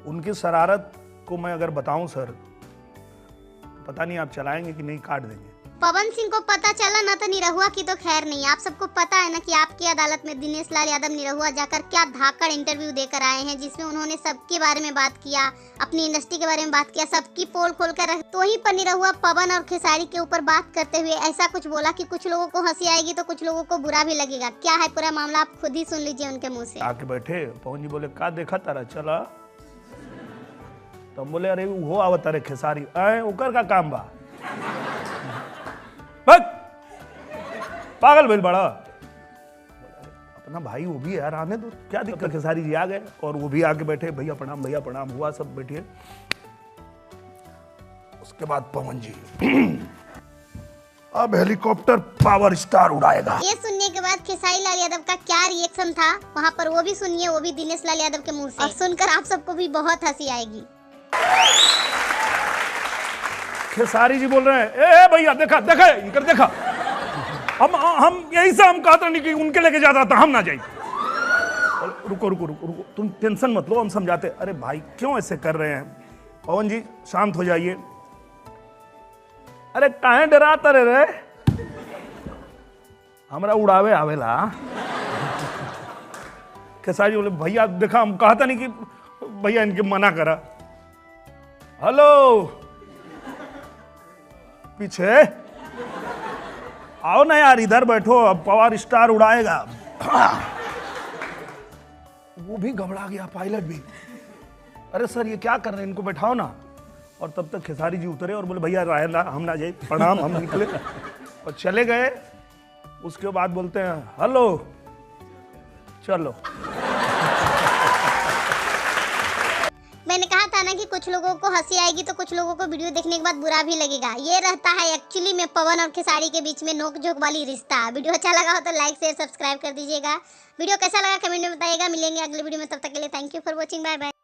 उनकी शरारत को मैं अगर बताऊं सर, तो पता नहीं आप चलाएंगे कि नहीं, काट देंगे। पवन सिंह को पता चला ना तो निरहुआ की तो खैर नहीं। आप सबको पता है ना कि आपकी अदालत में दिनेश लाल यादव निरहुआ जाकर क्या धाकड़ इंटरव्यू देकर आए हैं, जिसमें उन्होंने सबके बारे में बात किया, अपनी इंडस्ट्री के बारे में बात किया, सबकी पोल खोल कर रख। तो ही पर निरहुआ पवन और खेसारी के ऊपर बात करते हुए ऐसा कुछ बोला कि कुछ लोगों को हंसी आएगी तो कुछ लोगों को बुरा भी लगेगा। क्या है पूरा मामला आप खुद ही सुन लीजिए उनके मुँह से। आके बैठे पवन जी बोले का देखा तारा चला, तो हम बोले अरे वो आवत तारे खेसारी आए ओकर का काम बा, पागल भेल बड़ा। अपना भाई वो भी यार आने दो, क्या दिक्कत। खेसारी जी आ गए और वो भी आके बैठे, भैया प्रणाम हुआ, सब बैठिए। उसके बाद पवन जी अब हेलीकॉप्टर पावर स्टार उड़ाएगा। ये सुनने के बाद खेसारी लाल यादव का क्या रिएक्शन था वहाँ पर वो भी सुनिए, वो भी दिनेश लाल यादव के मुंह से। और सुनकर आप सबको भी बहुत हंसी आएगी। खेसारी जी बोल रहे हैं ए भैया देखा देखा इनकर देखा, हम यही से हम कहते नहीं कि उनके लेके जाता था, हम ना जाए। रुको रुको रुको रुको, तुम टेंशन मत लो, हम समझाते। अरे भाई क्यों ऐसे कर रहे हैं, पवन जी शांत हो जाइए। अरे काहे डराता रे, हमरा उड़ावे आवेला। खेसारी बोले भैया देखा हम कहता नहीं कि भैया इनके मना करा। हेलो पीछे आओ ना यार, इधर बैठो, अब पावर स्टार उड़ाएगा। वो भी घबरा गया, पायलट भी। अरे सर ये क्या कर रहे हैं, इनको बैठाओ ना। और तब तक खेसारी जी उतरे और बोले भैया हम ना जाए, प्रणाम। हम निकले और चले गए। उसके बाद बोलते हैं हेलो चलो। मैंने कहा था ना कि कुछ लोगों को हंसी आएगी तो कुछ लोगों को वीडियो देखने के बाद बुरा भी लगेगा। ये रहता है एक्चुअली में पवन और खेसारी के बीच में नोक-झोंक वाली रिश्ता। वीडियो अच्छा लगा हो तो लाइक शेयर सब्सक्राइब कर दीजिएगा। वीडियो कैसा लगा कमेंट में बताइएगा। मिलेंगे अगले वीडियो में, तब तक के लिए thank you for watching, bye bye.